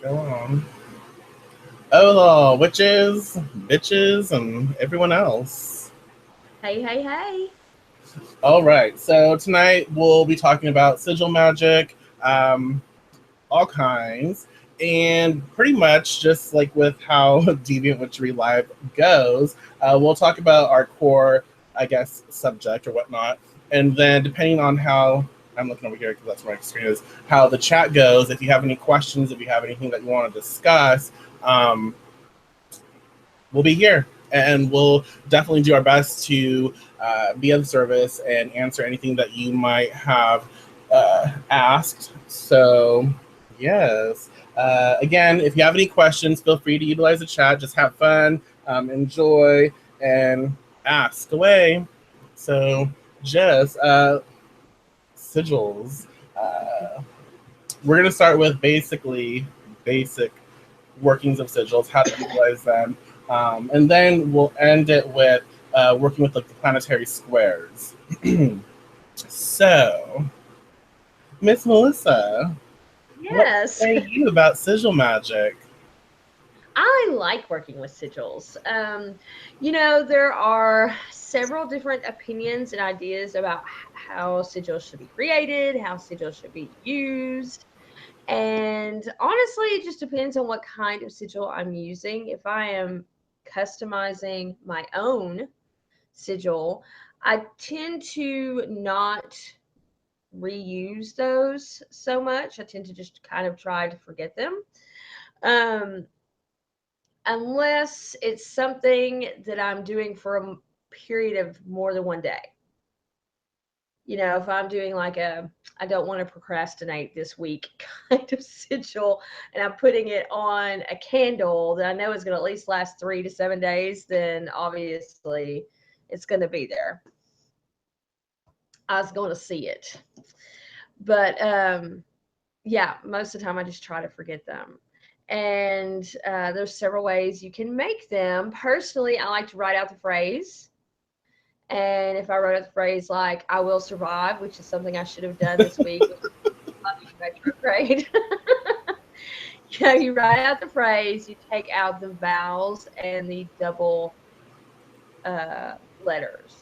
Go on. Oh, witches, bitches, and everyone else. Hey, hey, hey. All right, so tonight we'll be talking about sigil magic, all kinds, and pretty much just like with how Deviant Witchery Live goes, we'll talk about our core, I guess, subject or whatnot, and then depending on how I'm looking over here because that's where my screen is, how the chat goes. If you have any questions, if you have anything that you want to discuss, we'll be here and we'll definitely do our best to be of service and answer anything that you might have asked. So, yes. Again, if you have any questions, feel free to utilize the chat. Just have fun, enjoy, and ask away. So, just sigils. We're going to start with basically basic workings of sigils, how to utilize them, and then we'll end it with working with like the planetary squares. So, Miss Melissa, what Yes. say you about sigil magic? I like working with sigils. There are several different opinions and ideas about how sigils should be created, how sigils should be used. And honestly, it just depends on what kind of sigil I'm using. If I am customizing my own sigil, I tend to not reuse those so much. I tend to just kind of try to forget them. Um, unless it's something that I'm doing for a period of more than one day. If I'm doing like I don't want to procrastinate this week kind of sigil and I'm putting it on a candle that I know is going to at least last 3 to 7 days, then obviously it's going to be there. I was going to see it. But yeah, most of the time I just try to forget them. And there's several ways you can make them. Personally, I like to write out the phrase. And if I wrote out the phrase like "I will survive," which is something I should have done this week, retrograde. You write out the phrase, you take out the vowels and the double letters.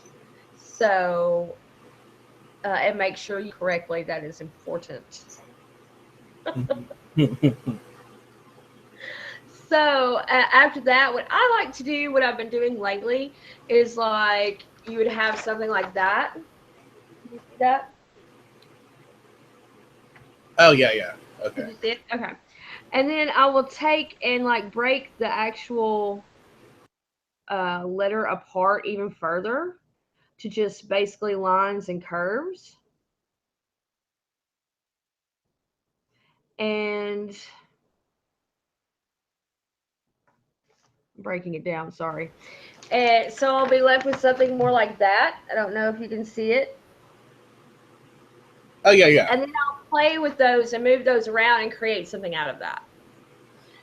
So and make sure you correctly. That is important. So after that, what I like to do, what I've been doing lately, is like you would have something like that. Can you see that? Oh yeah. Can Okay. you see it? Okay. And then I will take and like break the actual letter apart even further to just basically lines and curves. And breaking it down, sorry. And so I'll be left with something more like that. I don't know if you can see it. Oh yeah. And then I'll play with those and move those around and create something out of that.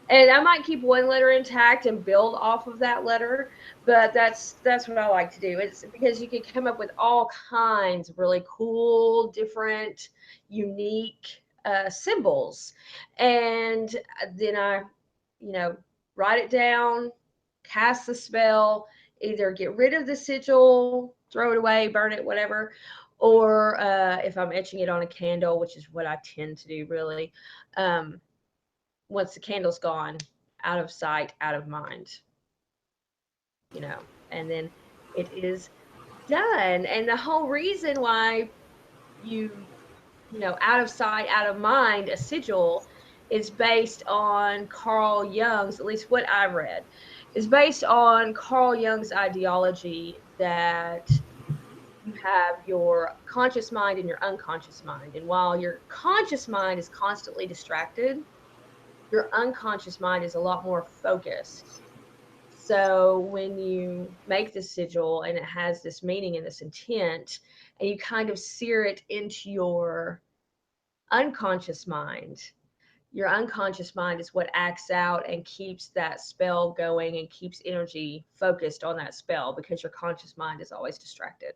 And I might keep one letter intact and build off of that letter, but that's what I like to do. It's because you can come up with all kinds of really cool, different, unique symbols, and then I, you know, write it down, cast the spell, either get rid of the sigil, throw it away, burn it, whatever, or if I'm etching it on a candle, which is what I tend to do, really. Um, Once the candle's gone, out of sight, out of mind, you know, and then it is done. And the whole reason why out of sight, out of mind, a sigil is based on Carl Jung's, at least what I read, is based on Carl Jung's ideology that you have your conscious mind and your unconscious mind. And while your conscious mind is constantly distracted, your unconscious mind is a lot more focused. So when you make this sigil and it has this meaning and this intent, and you kind of sear it into unconscious mind, your unconscious mind is what acts out and keeps that spell going and keeps energy focused on that spell because your conscious mind is always distracted.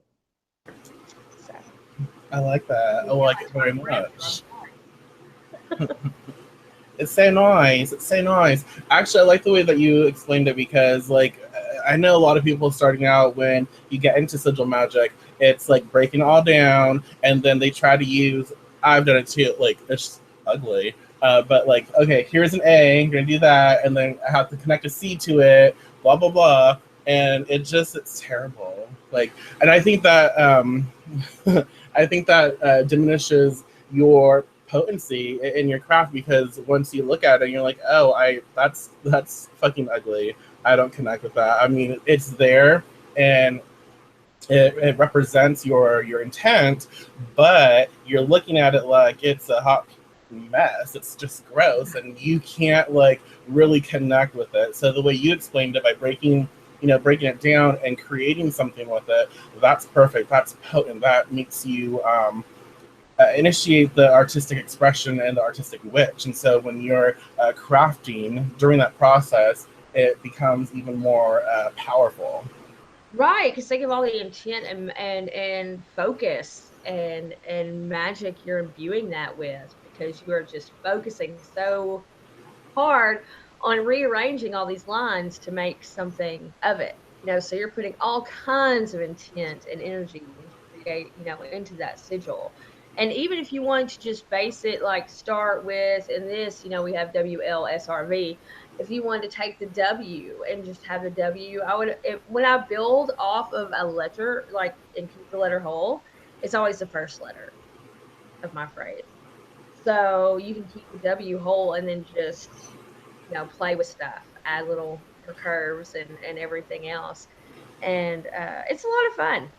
So, I like that. I yeah, like that's it where very I'm much. It's so nice. It's so nice. Actually, I like the way that you explained it because, like, I know a lot of people starting out when you get into sigil magic, it's like breaking it all down, and then they try to use. I've done it too. Like, it's ugly. But like, okay, here's an A. You're gonna do that, and then I have to connect a C to it. Blah blah blah, and it's terrible. Like, and I think that I think that diminishes your potency in your craft because once you look at it, you're like, oh, that's fucking ugly. I don't connect with that. I mean, it's there and it represents your intent, but you're looking at it like it's a hot mess. It's just gross, and you can't like really connect with it. So the way you explained it by breaking it down and creating something with it, that's perfect. That's potent. That makes you initiate the artistic expression and the artistic witch. And so when you're crafting during that process, it becomes even more powerful. Right, because think of all the intent and focus and magic you're imbuing that with, because you are just focusing so hard on rearranging all these lines to make something of it. So you're putting all kinds of intent and energy into create, into that sigil. And even if you want to just base it, like start with, in this, we have WLSRV. If you wanted to take the W and just have the W, when I build off of a letter, like, and keep the letter whole, it's always the first letter of my phrase. So you can keep the W whole and then just, play with stuff, add little curves and everything else. And it's a lot of fun.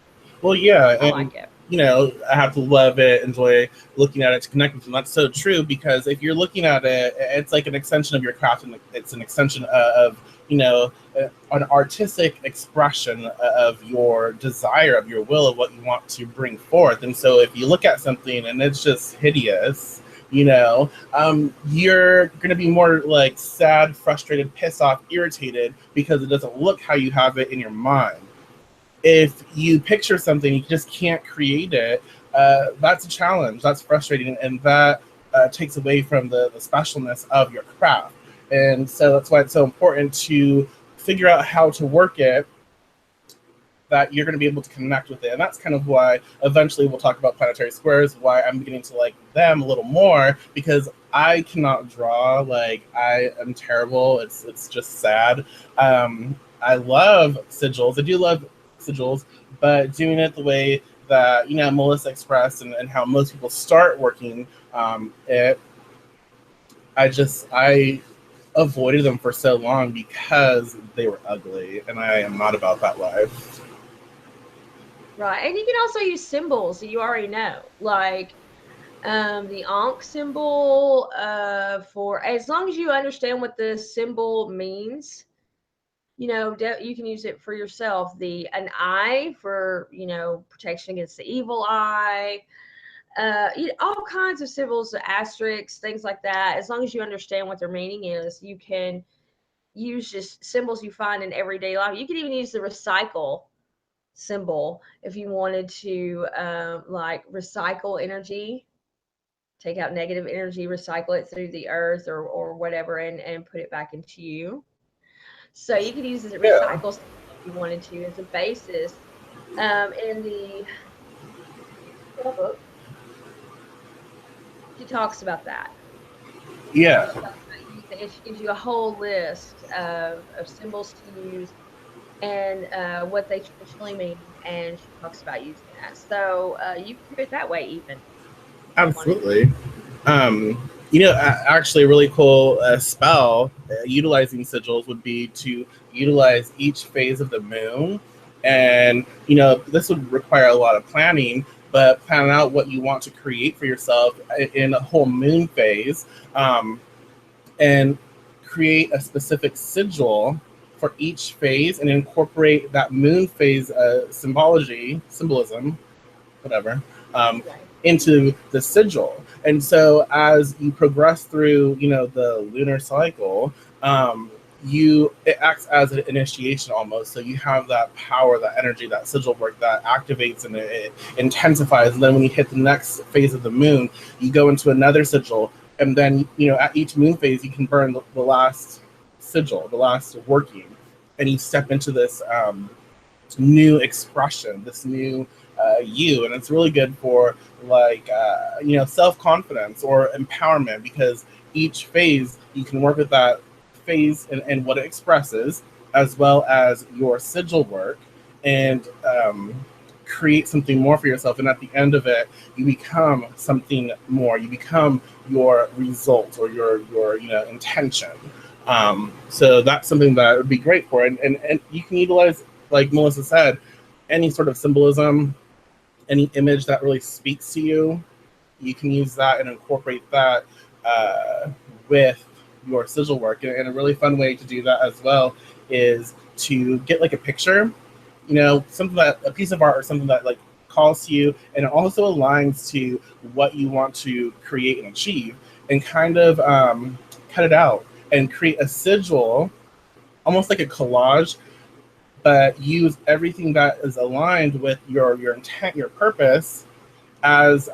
Well, yeah, I like it. I have to love it, enjoy looking at it to connect with them. That's so true because if you're looking at it, it's like an extension of your craft, and it's an extension of an artistic expression of your desire, of your will, of what you want to bring forth. And so if you look at something and it's just hideous, you're going to be more like sad, frustrated, pissed off, irritated because it doesn't look how you have it in your mind. If you picture something, you just can't create it. That's a challenge. That's frustrating, and that takes away from the specialness of your craft. And so that's why it's so important to figure out how to work it, that you're going to be able to connect with it. And that's kind of why eventually we'll talk about planetary squares, why I'm beginning to like them a little more, because I cannot draw. Like, I am terrible. It's just sad. I love sigils. I do love sigils, but doing it the way that Melissa expressed and how most people start working it, I avoided them for so long because they were ugly, and I am not about that life. Right, and you can also use symbols that you already know, like the Ankh symbol, for as long as you understand what the symbol means. You can use it for yourself. An eye for, protection against the evil eye. All kinds of symbols, asterisks, things like that. As long as you understand what their meaning is, you can use just symbols you find in everyday life. You can even use the recycle symbol if you wanted to, like, recycle energy, take out negative energy, recycle it through the earth or whatever, and put it back into you. So you could use it as a recycle if you wanted to as a basis. In the book, she talks about that. Yeah. It gives you a whole list of symbols to use and what they traditionally mean, and she talks about using that. So you can do it that way even. Absolutely. Actually, a really cool spell utilizing sigils would be to utilize each phase of the moon. And, this would require a lot of planning, but plan out what you want to create for yourself in a whole moon phase, and create a specific sigil for each phase and incorporate that moon phase symbolism, whatever, into the sigil. And so as you progress through, the lunar cycle, it acts as an initiation almost. So you have that power, that energy, that sigil work that activates and it intensifies. And then when you hit the next phase of the moon, you go into another sigil, And then, at each moon phase, you can burn the last sigil, the last working, and you step into this new expression, this new you. And it's really good for like, self-confidence or empowerment, because each phase, you can work with that phase and what it expresses, as well as your sigil work, and create something more for yourself. And at the end of it, you become something more. You become your result, or your intention. So that's something that would be great for it. And you can utilize, like Melissa said, any sort of symbolism, any image that really speaks to you. You can use that and incorporate that with your sigil work. And a really fun way to do that as well is to get like a picture, something that, a piece of art or something that like calls to you, and it also aligns to what you want to create and achieve, and kind of cut it out and create a sigil, almost like a collage, but use everything that is aligned with your intent, your purpose, as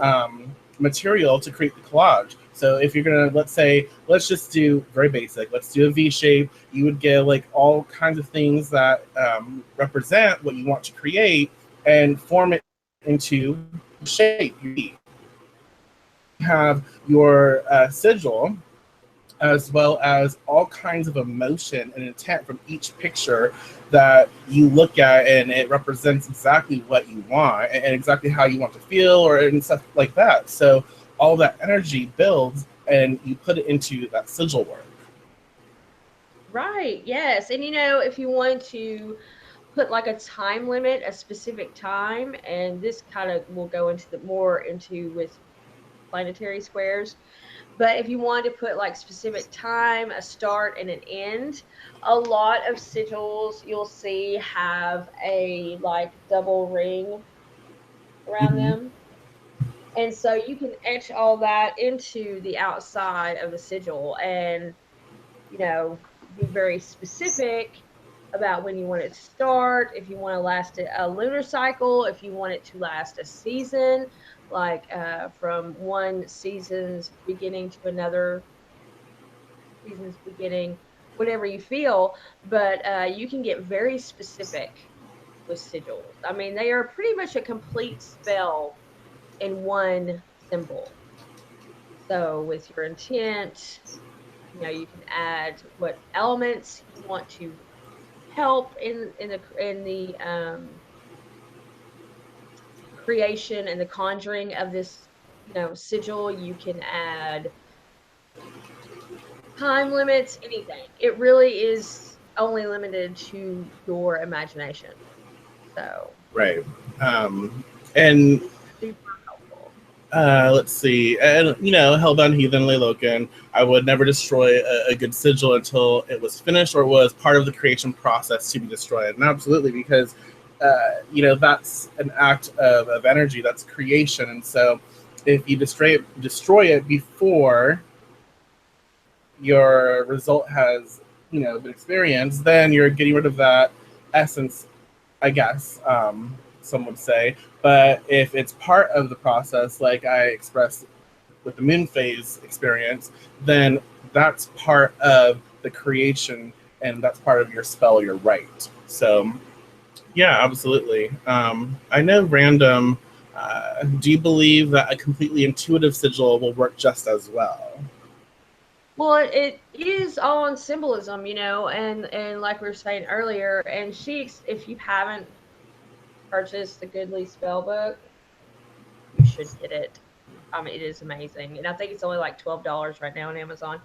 material to create the collage. So if you're gonna, let's just do very basic. Let's do a V shape. You would get like all kinds of things that represent what you want to create, and form it into shape. You have your sigil, as well as all kinds of emotion and intent from each picture that you look at, and it represents exactly what you want and exactly how you want to feel, or and stuff like that. So all that energy builds, and you put it into that sigil work. Right. Yes. And if you want to put like a time limit, a specific time, and this kind of will go into more into with planetary squares. But if you want to put like specific time, a start and an end, a lot of sigils you'll see have a like double ring around Mm-hmm. them. And so you can etch all that into the outside of the sigil, and be very specific about when you want it to start, if you want to last a lunar cycle, if you want it to last a season, like from one season's beginning to another season's beginning, whatever you feel. But you can get very specific with sigils. I mean, they are pretty much a complete spell in one symbol. So with your intent, you can add what elements you want to help in the creation and the conjuring of this sigil. You can add time limits, anything. It really is only limited to your imagination. So Right. And super helpful. let's see. And, Hellbound Heathen Lay Loken, I would never destroy a good sigil until it was finished or was part of the creation process to be destroyed. And absolutely, because, that's an act of energy, that's creation. And so if you destroy it before your result has, been experienced, then you're getting rid of that essence, I guess, some would say. But if it's part of the process, like I expressed with the moon phase experience, then that's part of the creation, and that's part of your spell, your right. So, yeah, absolutely. I know random. Do you believe that a completely intuitive sigil will work just as well? Well, it is all on symbolism, and like we were saying earlier, and if you haven't purchased the Goodly spell book, you should get it. I mean, it is amazing, and I think it's only like $12 right now on Amazon.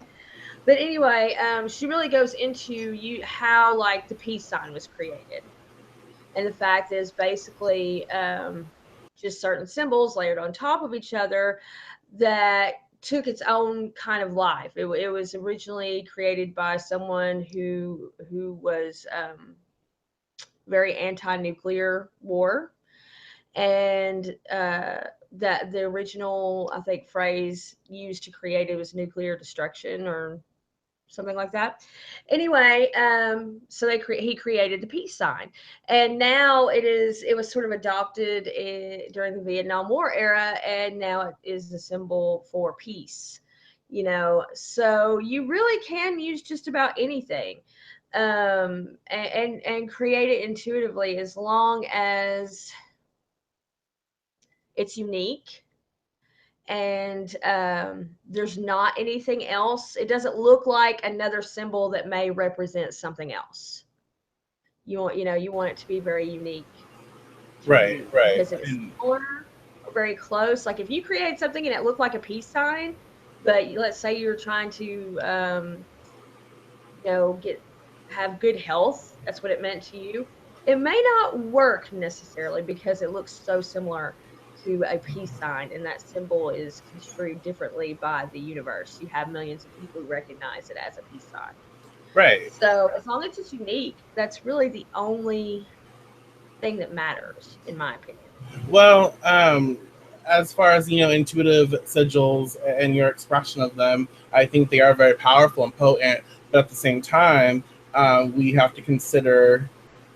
But anyway, she really goes into how like the peace sign was created, and the fact is basically just certain symbols layered on top of each other that took its own kind of life. It was originally created by someone who was very anti-nuclear war, and that the original, I think, phrase used to create it was nuclear destruction or something like that. Anyway, so he created the peace sign, and now it was sort of adopted during the Vietnam War era, and now it is the symbol for peace. you know, so you really can use just about anything, and create it intuitively, as long as it's unique and there's not anything else. It doesn't look like another symbol that may represent something else. You want it to be very unique to Right, you, right. because if it's similar or very close, like if you create something and it looked like a peace sign, but let's say you're trying to get have good health, that's what it meant to you, it may not work necessarily because it looks so similar to a peace sign, and that symbol is construed differently by the universe. You have millions of people who recognize it as a peace sign. Right. So as long as it's unique, that's really the only thing that matters, in my opinion. Well, as far as intuitive sigils and your expression of them, I think they are very powerful and potent. But at the same time, we have to consider,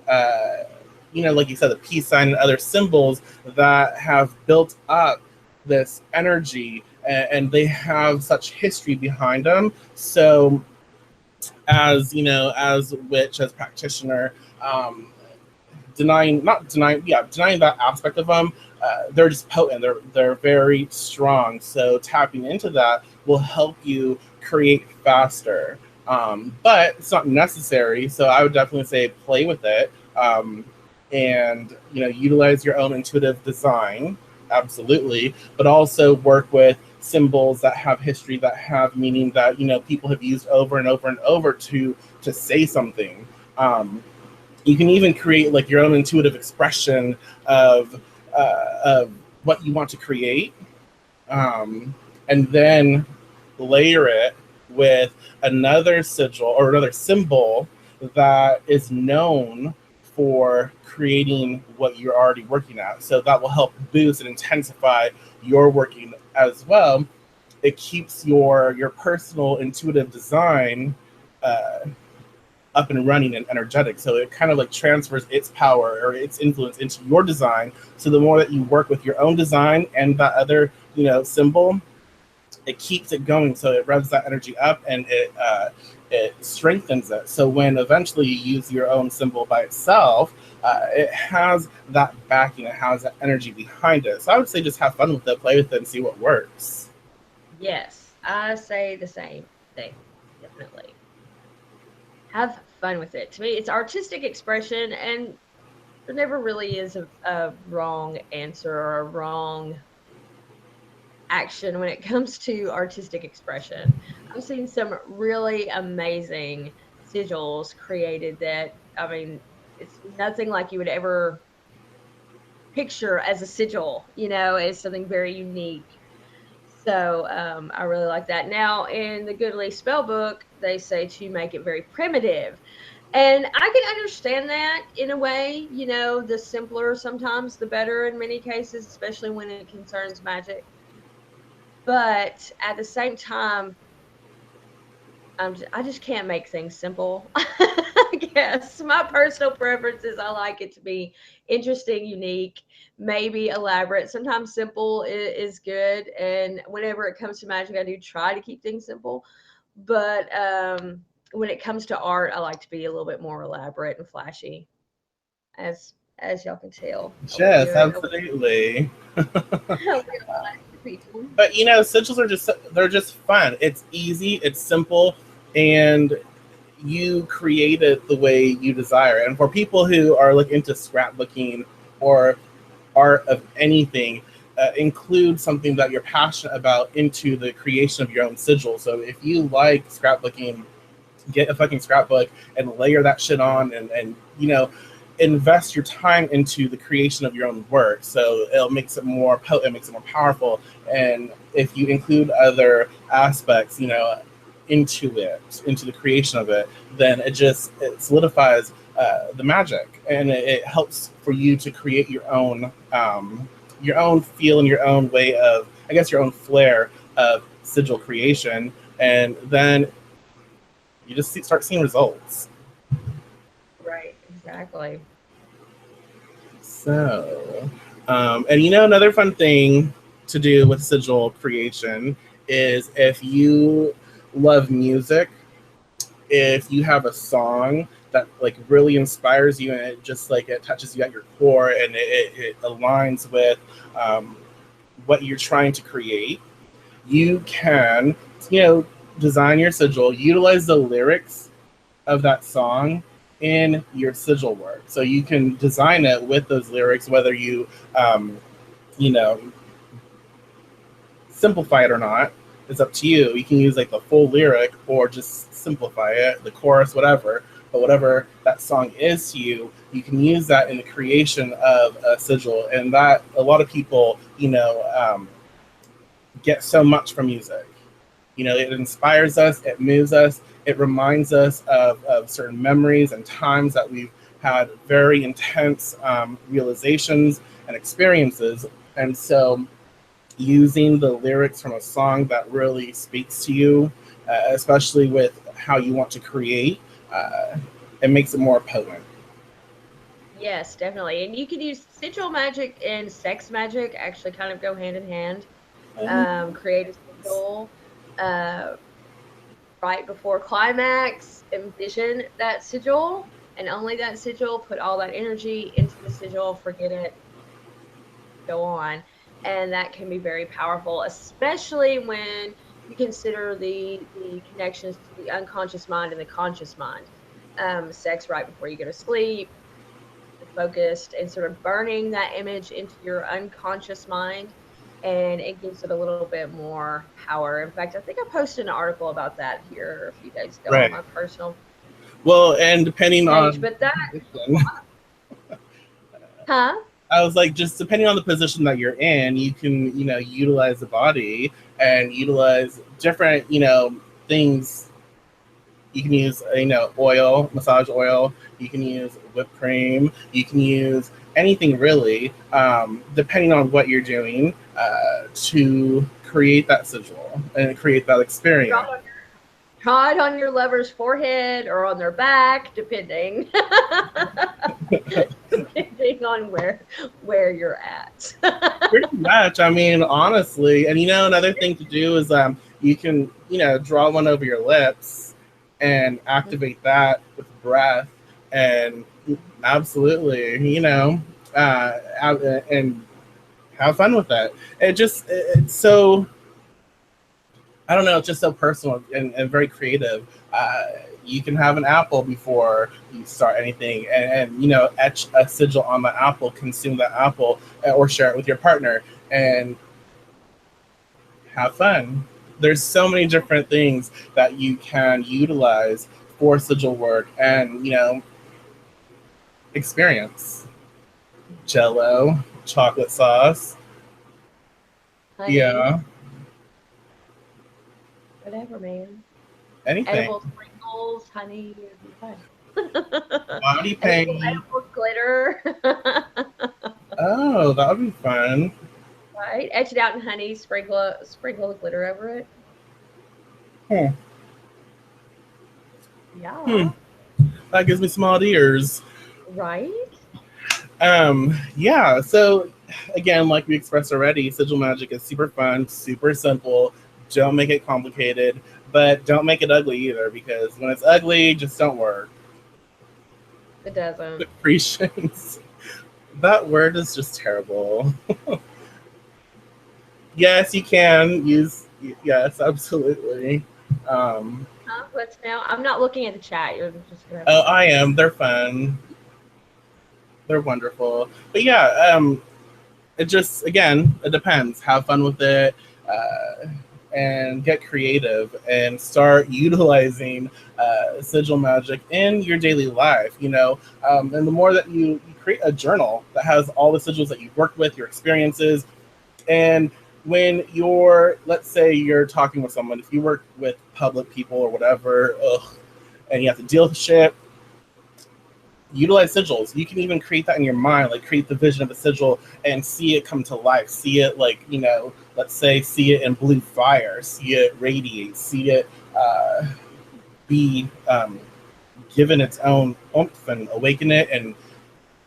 like you said, the peace sign and other symbols that have built up this energy, and they have such history behind them. So, as witch, as practitioner, denying that aspect of them, they're just potent. They're very strong. So tapping into that will help you create faster. But it's not necessary. So I would definitely say play with it, and utilize your own intuitive design. Absolutely, but also work with symbols that have history, that have meaning, that people have used over and over and over to say something. You can even create like your own intuitive expression of what you want to create, and then layer it with another sigil or another symbol that is known for creating what you're already working at. So that will help boost and intensify your working as well. It keeps your personal intuitive design up and running and energetic. So it kind of like transfers its power or its influence into your design. So the more that you work with your own design and that other, symbol, it keeps it going. So it revs that energy up, and it strengthens it. So when eventually you use your own symbol by itself, it has that backing, it has that energy behind it. So I would say just have fun with it, play with it, and see what works. Yes, I say the same thing. Definitely. Have fun with it. To me, it's artistic expression, and there never really is a wrong answer or a wrong action when it comes to artistic expression. I've seen some really amazing sigils created that, I mean, it's nothing like you would ever picture as a sigil, as something very unique. So I really like that. Now, in the Goodly spell book, they say to make it very primitive. And I can understand that in a way. The simpler sometimes the better in many cases, especially when it concerns magic. But at the same time, I just can't make things simple. I guess my personal preference is I like it to be interesting, unique, maybe elaborate. Sometimes simple is good, and whenever it comes to magic, I do try to keep things simple. But when it comes to art, I like to be a little bit more elaborate and flashy, as y'all can tell over Yes, here. And over absolutely. real life people. But sigils are just fun. It's easy, it's simple, and you create it the way you desire. And for people who are like into scrapbooking or art of anything, include something that you're passionate about into the creation of your own sigil. So if you like scrapbooking, get a fucking scrapbook and layer that shit on, and invest your time into the creation of your own work. So it makes it more potent, makes it more powerful. And if you include other aspects, into the creation of it, then it solidifies the magic, and it helps for you to create your own feel and your own way of, I guess, your own flair of sigil creation, and then you just start seeing results. Right, exactly. So, and another fun thing to do with sigil creation is if you love music, if you have a song that like really inspires you and it just like it touches you at your core and it aligns with what you're trying to create, you can, design your sigil, utilize the lyrics of that song in your sigil work. So you can design it with those lyrics, whether you, you know, simplify it or not. It's up to you. You can use like the full lyric or just simplify it, the chorus, whatever. But whatever that song is to you, you can use that in the creation of a sigil. And that a lot of people, get so much from music. It inspires us, it moves us, it reminds us of certain memories and times that we've had very intense realizations and experiences. And so using the lyrics from a song that really speaks to you, especially with how you want to create, it makes it more potent. Yes, definitely. And you can use sigil magic and sex magic actually kind of go hand in hand. Create a sigil right before climax, envision that sigil and only that sigil, put all that energy into the sigil, forget it, go on. And that can be very powerful, especially when you consider the connections to the unconscious mind and the conscious mind. Sex right before you go to sleep, focused and sort of burning that image into your unconscious mind, and it gives it a little bit more power. In fact, I think I posted an article about that here a few days ago on my personal. Well, and depending page, on, but that, huh? I was like, just depending on the position that you're in, you can, utilize the body and utilize different, things. You can use, oil, massage oil. You can use whipped cream. You can use anything really, depending on what you're doing, to create that sigil and create that experience. Draw it on your lover's forehead or on their back, depending on where you're at. Pretty much. I mean, honestly, and another thing to do is you can draw one over your lips and activate that with breath, and absolutely, and have fun with that. It's so, I don't know, it's just so personal and very creative. You can have an apple before you start anything and etch a sigil on the apple, consume that apple, or share it with your partner and have fun. There's so many different things that you can utilize for sigil work and, experience. Jello, chocolate sauce. Honey. Yeah. Whatever, man. Anything. Edible sprinkles, honey, would be fun. Body paint. Edible glitter. Oh, that would be fun. Right? Etch it out in honey, sprinkle the glitter over it. Yeah. That gives me some ideas. Right? Yeah, so again, like we expressed already, sigil magic is super fun, super simple. Don't make it complicated, but don't make it ugly either, because when it's ugly, just don't work. It doesn't. Secretions. That word is just terrible. Yes, you can use. Yes, absolutely. What's now? I'm not looking at the chat. You're just gonna. Oh, I am. They're fun. They're wonderful. But yeah, it just, again, it depends. Have fun with it, and get creative and start utilizing sigil magic in your daily life. And the more that you create a journal that has all the sigils that you've worked with, your experiences, and when let's say you're talking with someone, if you work with public people or whatever, and you have to deal with shit, utilize sigils. You can even create that in your mind, like create the vision of a sigil and see it come to life. See it like, let's say, see it in blue fire, see it radiate, see it be given its own oomph and awaken it. And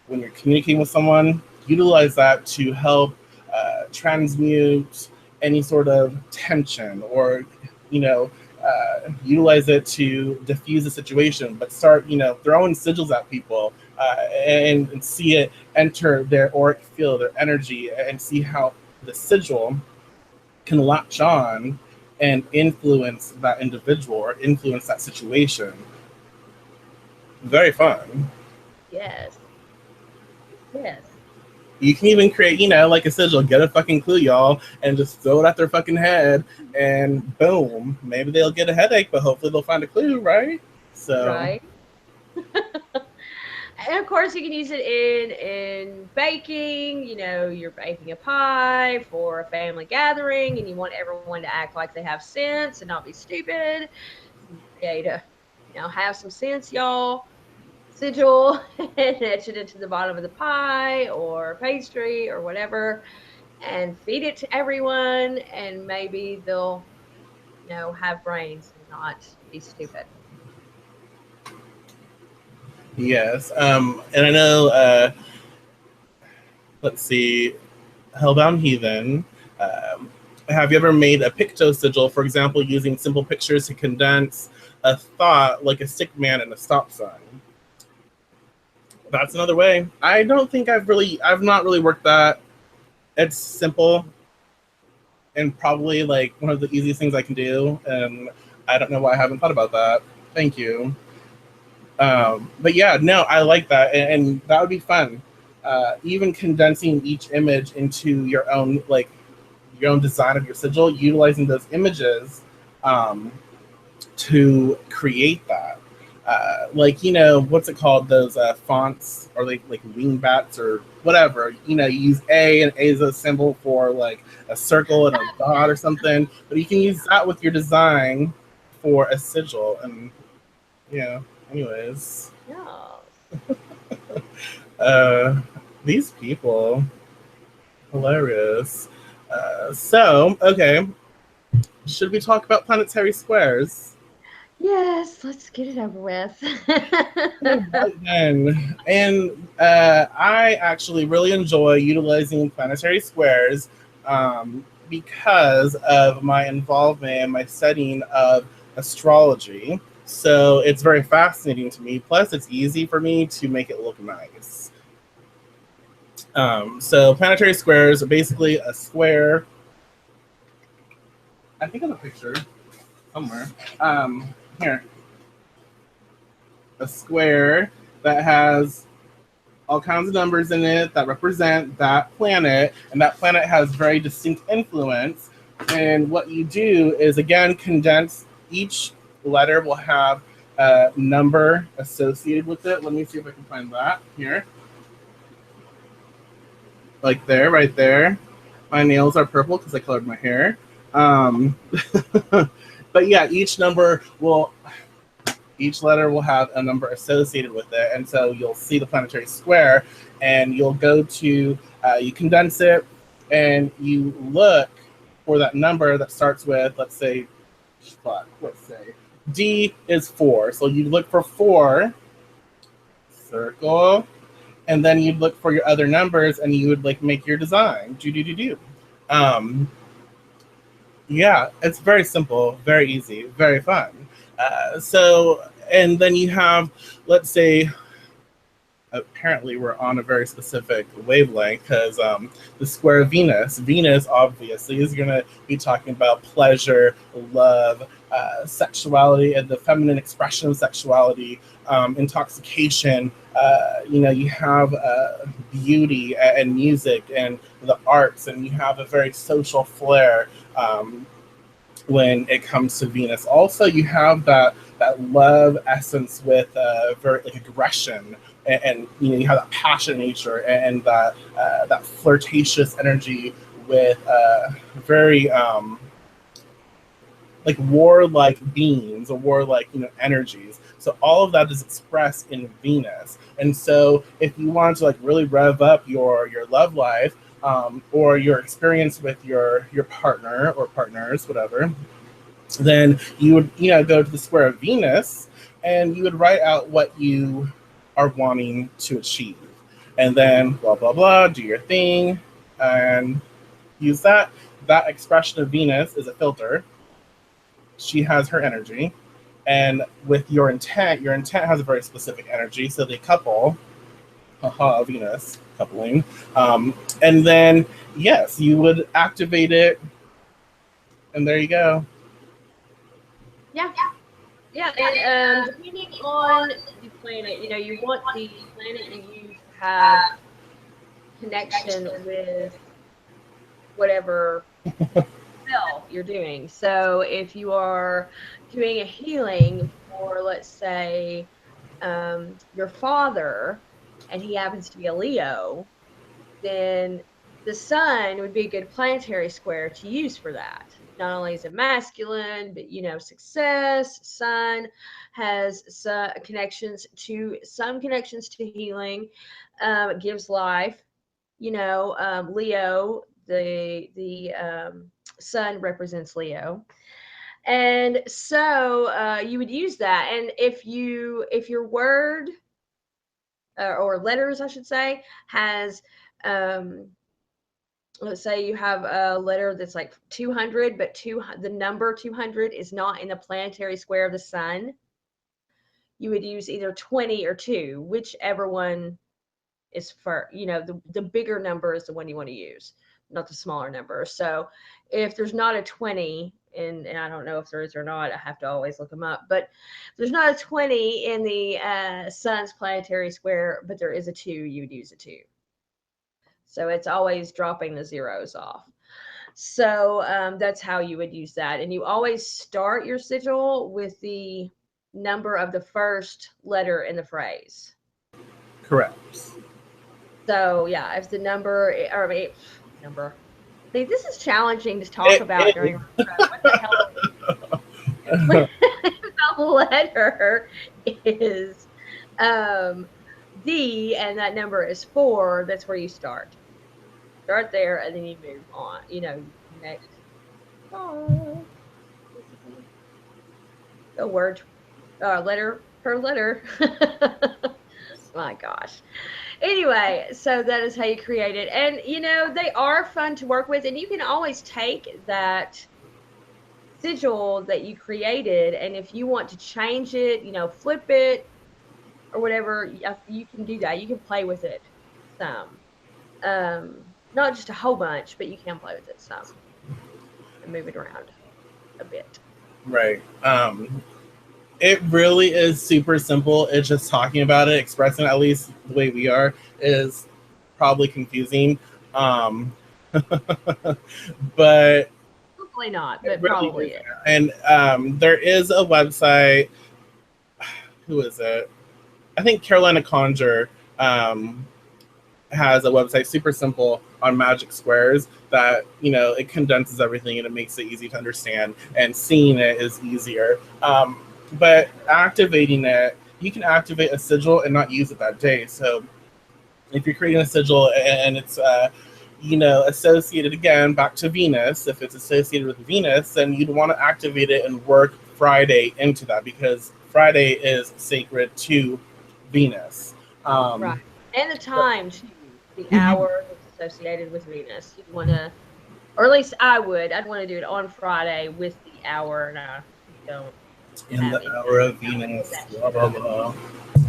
when you're communicating with someone, utilize that to help transmute any sort of tension, or utilize it to diffuse the situation, but start throwing sigils at people, and see it enter their auric field, their energy, and see how the sigil can latch on and influence that individual or influence that situation. Very fun. Yes. Yes. You can even create, like a sigil, get a fucking clue, y'all, and just throw it at their fucking head, and boom, maybe they'll get a headache, but hopefully they'll find a clue, right? So, right. And of course, you can use it in baking. You're baking a pie for a family gathering, and you want everyone to act like they have sense and not be stupid. Create have some sense, y'all. Sigil and etch it into the bottom of the pie or pastry or whatever, and feed it to everyone, and maybe they'll have brains and not be stupid. yes. And I know, let's see, Hellbound Heathen. Have you ever made a picto sigil, for example, using simple pictures to condense a thought, like a sick man and a stop sign? That's another way. I don't think I've not really worked that. It's simple and probably like one of the easiest things I can do, and I don't know why I haven't thought about that. Thank you. But yeah, no, I like that, and that would be fun. Even condensing each image into your own design of your sigil, utilizing those images to create that. What's it called? Those fonts, or like wing bats or whatever. You use A, and A is a symbol for like a circle and a dot or something. But you can use that with your design for a sigil, and anyways. Yeah. These people, hilarious. So, okay, should we talk about planetary squares? Yes, let's get it over with. And I actually really enjoy utilizing planetary squares because of my involvement and my studying of astrology. So it's very fascinating to me. Plus, it's easy for me to make it look nice. So planetary squares are basically a square. I think I have a picture somewhere. Here. A square that has all kinds of numbers in it that represent that planet, and that planet has very distinct influence. And what you do is, again, condense. Each letter will have a number associated with it. Let me see if I can find that here. Like there, right there. My nails are purple because I colored my hair. But yeah, each letter will have a number associated with it. And so you'll see the planetary square, and you'll go to, you condense it, and you look for that number that starts with, let's say, D is 4. So you look for 4, circle, and then you'd look for your other numbers, and you would make your design. Yeah, it's very simple, very easy, very fun. And then you have, let's say, apparently we're on a very specific wavelength, because the square of Venus. Venus, obviously, is going to be talking about pleasure, love, sexuality, and the feminine expression of sexuality, intoxication. You have beauty and music and the arts, and you have a very social flair when it comes to Venus. Also, you have that love essence with very aggression, and you have that passion nature, and that flirtatious energy with very warlike beings, or warlike energies. So all of that is expressed in Venus. And so if you want to really rev up your love life, or your experience with your partner or partners, whatever, then you would go to the square of Venus, and you would write out what you are wanting to achieve, and then blah blah blah, do your thing, and use that. that expression of Venus is a filter. She has her energy. And with your intent has a very specific energy. So they couple, haha, Venus coupling. And then, yes, you would activate it. And there you go. Yeah. Yeah, and depending on the planet, you want the planet you use to have connection with whatever spell you're doing. So if you are doing a healing for, let's say, your father, and he happens to be a Leo, then the sun would be a good planetary square to use for that. Not only is it masculine, but success. Sun has some connections to healing. Gives life. Leo, the sun represents Leo, and so you would use that. And if your word or letters, I should say, has let's say you have a letter that's like 200, but the number 200 is not in the planetary square of the sun, you would use either 20 or 2, whichever one is for, the bigger number is the one you want to use, not the smaller number. So if there's not a 20, and I don't know if there is or not, I have to always look them up, but if there's not a 20 in the sun's planetary square, but there is a 2, you would use a 2. So it's always dropping the zeros off. So that's how you would use that. And you always start your sigil with the number of the first letter in the phrase. Correct. So yeah, if the number, number. See, this is challenging to talk about during what the hell? The letter is D, and that number is 4. That's where you start. Start there, and then you move on. Next. Oh, a word, letter per letter. My gosh. Anyway, so that is how you create it. And, they are fun to work with. And you can always take that sigil that you created, and if you want to change it, flip it or whatever, you can do that. You can play with it some. Not just a whole bunch, but you can play with it some and move it around a bit. Right. It really is super simple. It's just talking about it, expressing it, at least the way we are, is probably confusing. But hopefully not, but really probably is. And there is a website. Who is it? I think Carolina Conjure has a website, super simple, on magic squares that, it condenses everything and it makes it easy to understand, and seeing it is easier. But activating it, you can activate a sigil and not use it that day. So if you're creating a sigil and it's associated, again, back to Venus, if it's associated with Venus, then you'd want to activate it and work Friday into that, because Friday is sacred to Venus. Right. And the time, too. The hour that's associated with Venus. You'd want to, or at least I'd want to do it on Friday with the hour, and I don't. In the hour of Venus, blah, blah, blah.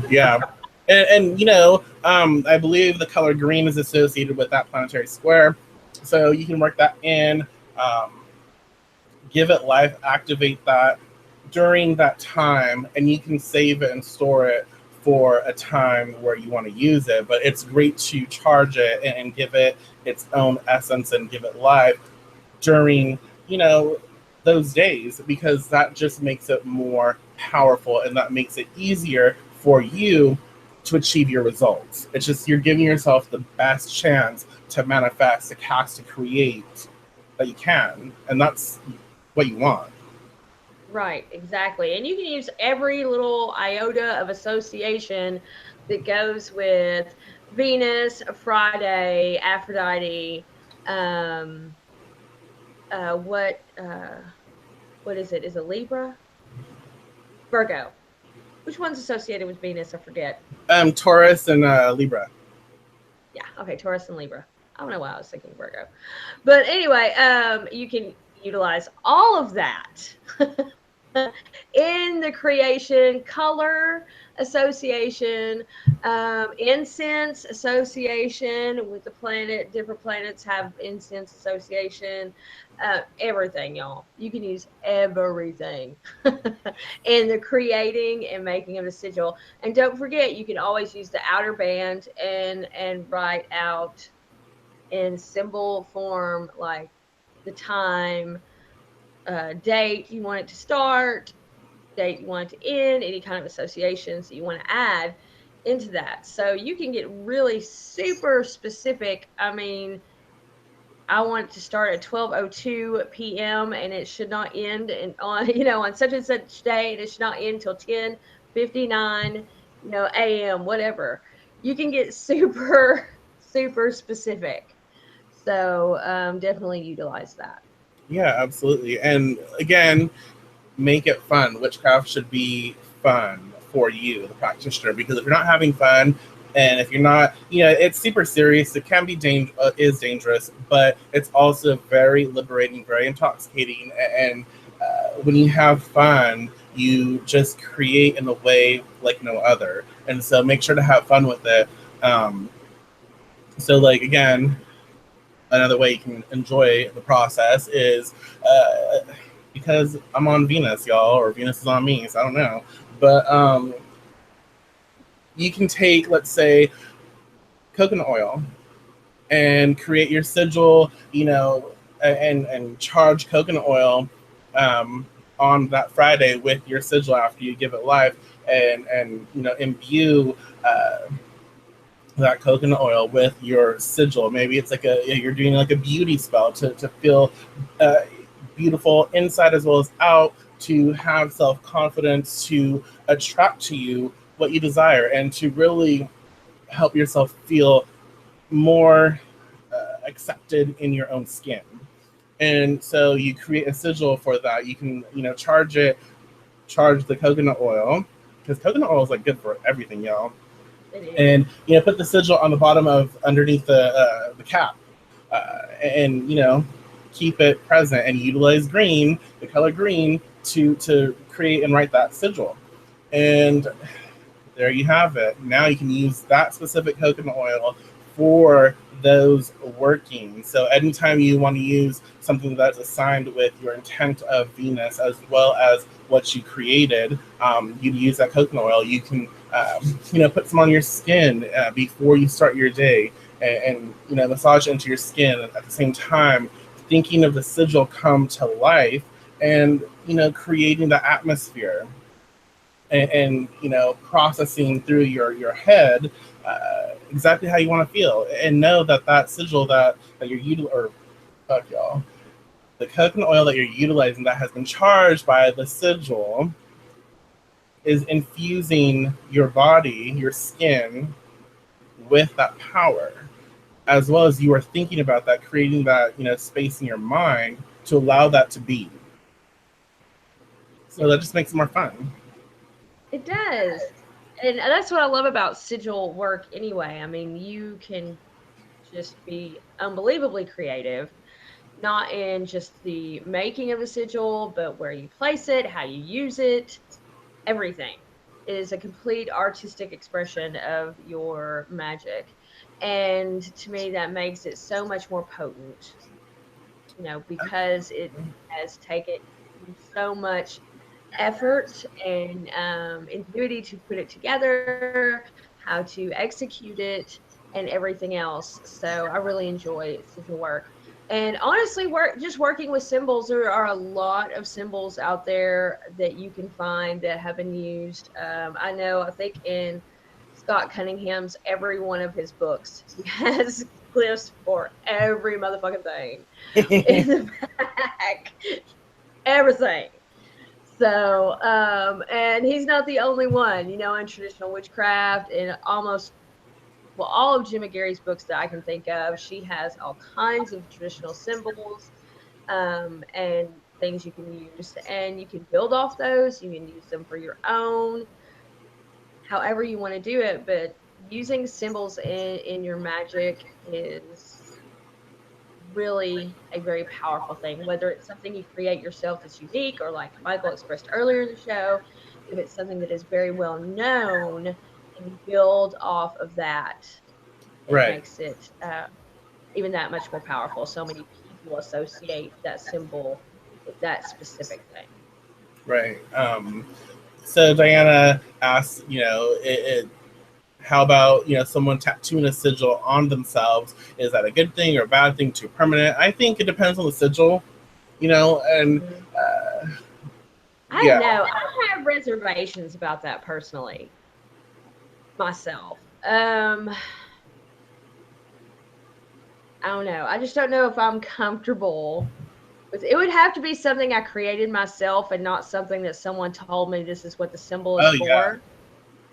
Yeah. And I believe the color green is associated with that planetary square. So you can work that in, give it life, activate that during that time, and you can save it and store it for a time where you want to use it. But it's great to charge it and give it its own essence and give it life during, those days, because that just makes it more powerful, and that makes it easier for you to achieve your results. It's just you're giving yourself the best chance to manifest, to cast, to create that you can, and that's what you want. Right, exactly. And you can use every little iota of association that goes with Venus, Friday, Aphrodite, what is it? Is it Libra? Virgo. Which one's associated with Venus? I forget. Taurus and Libra. Yeah. Okay. Taurus and Libra. don't know why I was thinking Virgo. But anyway, you can utilize all of that in the creation, color association, incense association with the planet. Different planets have incense association. Everything, y'all. You can use everything in the creating and making of a sigil. And don't forget, you can always use the outer band and write out in symbol form, like the time, date you want it to start, date you want it to end, any kind of associations that you want to add into that. So you can get really super specific. I mean, I want it to start at 12:02 p.m. and it should not end on on such and such day, and it should not end until 10:59 a.m. whatever. You can get super super specific. So definitely utilize that. Yeah, absolutely. And again, make it fun. Witchcraft should be fun for you, the practitioner, because if you're not having fun, and if you're not, it's super serious. It can be is dangerous, but it's also very liberating, very intoxicating. And when you have fun, you just create in a way like no other. And so make sure to have fun with it. So, like, again, another way you can enjoy the process is because I'm on Venus, y'all, or Venus is on me, so I don't know. But you can take, let's say, coconut oil and create your sigil, and charge coconut oil on that Friday with your sigil after you give it life, and imbue that coconut oil with your sigil. Maybe it's like you're doing like a beauty spell to feel beautiful inside as well as out, to have self-confidence, to attract to you what you desire, and to really help yourself feel more accepted in your own skin. And so you create a sigil for that. You can charge the coconut oil, because coconut oil is like good for everything, y'all. And put the sigil on the bottom of underneath the cap, and keep it present, and utilize green, the color green, to create and write that sigil. And there you have it. Now you can use that specific coconut oil for those workings. So anytime you want to use something that's assigned with your intent of Venus as well as what you created, you use that coconut oil. You can put some on your skin before you start your day, and massage it into your skin at the same time, thinking of the sigil come to life, and creating the atmosphere, and processing through your head exactly how you want to feel, and know that sigil that you're fuck y'all, the coconut oil that you're utilizing that has been charged by the sigil is infusing your body, your skin, with that power, as well as you are thinking about that, creating that space in your mind to allow that to be. So that just makes it more fun. It does. And that's what I love about sigil work anyway. I mean, you can just be unbelievably creative, not in just the making of the sigil, but where you place it, how you use it, everything. It is a complete artistic expression of your magic. And to me, that makes it so much more potent, because it has taken so much effort and ingenuity to put it together, how to execute it, and everything else. So I really enjoy sigil work. And honestly, just working with symbols. There are a lot of symbols out there that you can find that have been used. I think in Scott Cunningham's every one of his books, he has glyphs for every motherfucking thing in the back. Everything. So, and he's not the only one, in traditional witchcraft, and all of Jim McGarry's books that I can think of, she has all kinds of traditional symbols, and things you can use, and you can build off those. You can use them for your own, however you want to do it. But using symbols in your magic is really a very powerful thing, whether it's something you create yourself that's unique, or like Michael expressed earlier in the show, if it's something that is very well known and you build off of that, it Right. makes it even that much more powerful. So many people associate that symbol with that specific thing. Right. So Diana asked, how about, someone tattooing a sigil on themselves? Is that a good thing or a bad thing, too permanent? I think it depends on the sigil, and I don't know. I have reservations about that personally, myself. I don't know. I just don't know if I'm comfortable with it. Would have to be something I created myself and not something that someone told me this is what the symbol is Oh, yeah. for.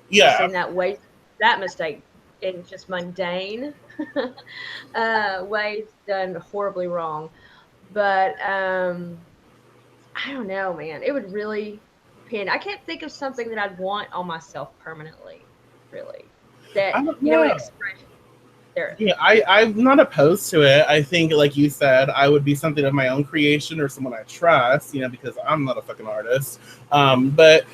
Yeah. I've seen that mistake in just mundane ways done horribly wrong. But I don't know, man. It would really depend. I can't think of something that I'd want on myself permanently, really. That, I don't an know. expression there. Yeah, I'm not opposed to it. I think, like you said, I would be something of my own creation or someone I trust, because I'm not a fucking artist. But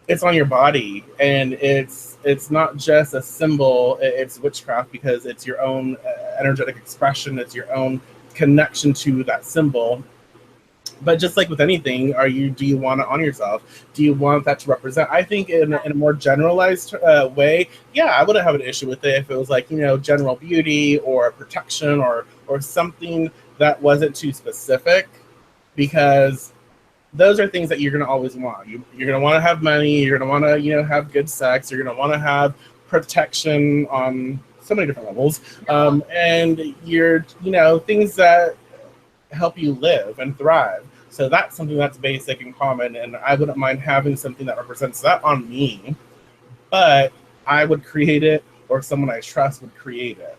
it's on your body, and it's not just a symbol. It's witchcraft because it's your own energetic expression. It's your own connection to that symbol. But just like with anything, do you want it on yourself? Do you want that to represent? I think in a more generalized way, yeah, I wouldn't have an issue with it if it was like, general beauty or protection or something that wasn't too specific, because those are things that you're going to always want. You're going to want to have money. You're going to want to, have good sex. You're going to want to have protection on so many different levels. And you're, things that help you live and thrive. So that's something that's basic and common, and I wouldn't mind having something that represents that on me, but I would create it, or someone I trust would create it.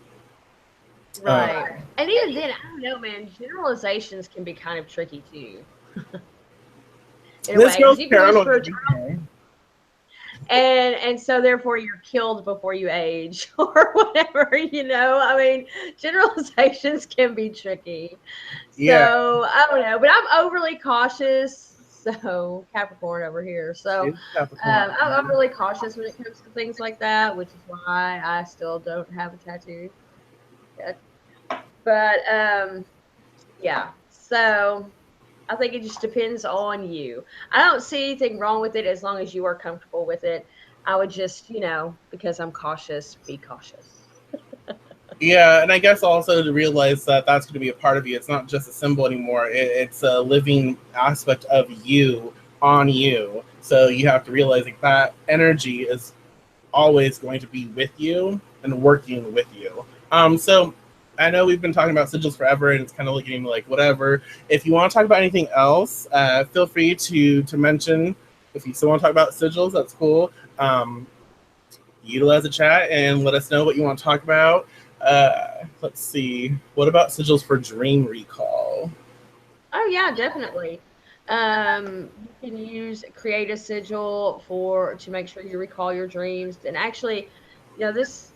Right. And even then, I don't know, man, generalizations can be kind of tricky too. In a This way, girl's you can wish for paranoid. And so therefore you're killed before you age or whatever, I mean, generalizations can be tricky. Yeah. So I don't know, but I'm overly cautious. So Capricorn over here. So I'm really cautious when it comes to things like that, which is why I still don't have a tattoo yet. But yeah, so I think it just depends on you. I don't see anything wrong with it as long as you are comfortable with it. I would just, because I'm cautious, be cautious. Yeah, and I guess also to realize that that's going to be a part of you. It's not just a symbol anymore. It's a living aspect of you on you. So you have to realize that energy is always going to be with you and working with you. So I know we've been talking about sigils forever, and it's kind of looking like whatever. If you want to talk about anything else, feel free to mention. If you still want to talk about sigils, that's cool. Utilize the chat and let us know what you want to talk about. Let's see. What about sigils for dream recall? Oh yeah, definitely. You can create a sigil to make sure you recall your dreams. And actually, this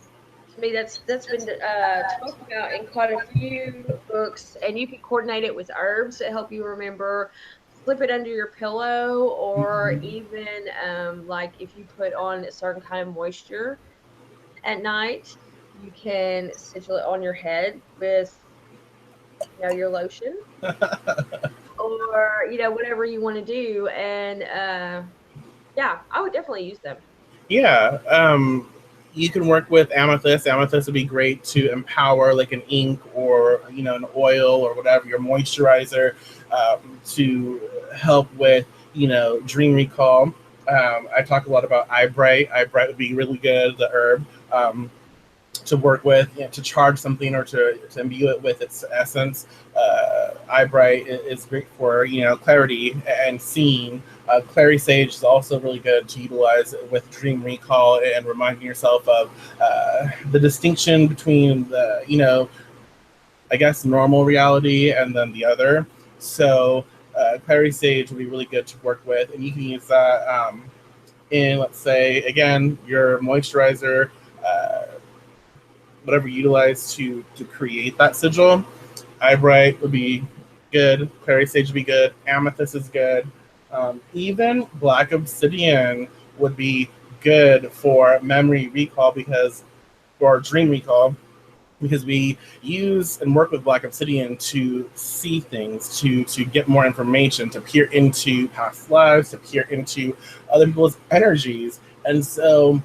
to me that's been talked about in quite a few books. And you can coordinate it with herbs that help you remember. Slip it under your pillow, or even like if you put on a certain kind of moisture at night, you can sigil it on your head with your lotion or whatever you want to do. And yeah, I would definitely use them. Yeah, you can work with amethyst. Amethyst would be great to empower, like an ink or an oil or whatever, your moisturizer, to help with dream recall. I talk a lot about eyebright. Eyebright would be really good, the herb, to work with, to charge something or to imbue it with its essence. Eyebright is great for clarity and seeing. Clary Sage is also really good to utilize with dream recall and reminding yourself of the distinction between the I guess normal reality and then the other. So Clary Sage would be really good to work with, and you can use that in, let's say, again, your moisturizer, whatever you utilize to create that sigil. Eyebright would be good. Clary Sage would be good. Amethyst is good. Even Black Obsidian would be good for memory recall or dream recall, because we use and work with Black Obsidian to see things, to get more information, to peer into past lives, to peer into other people's energies. And so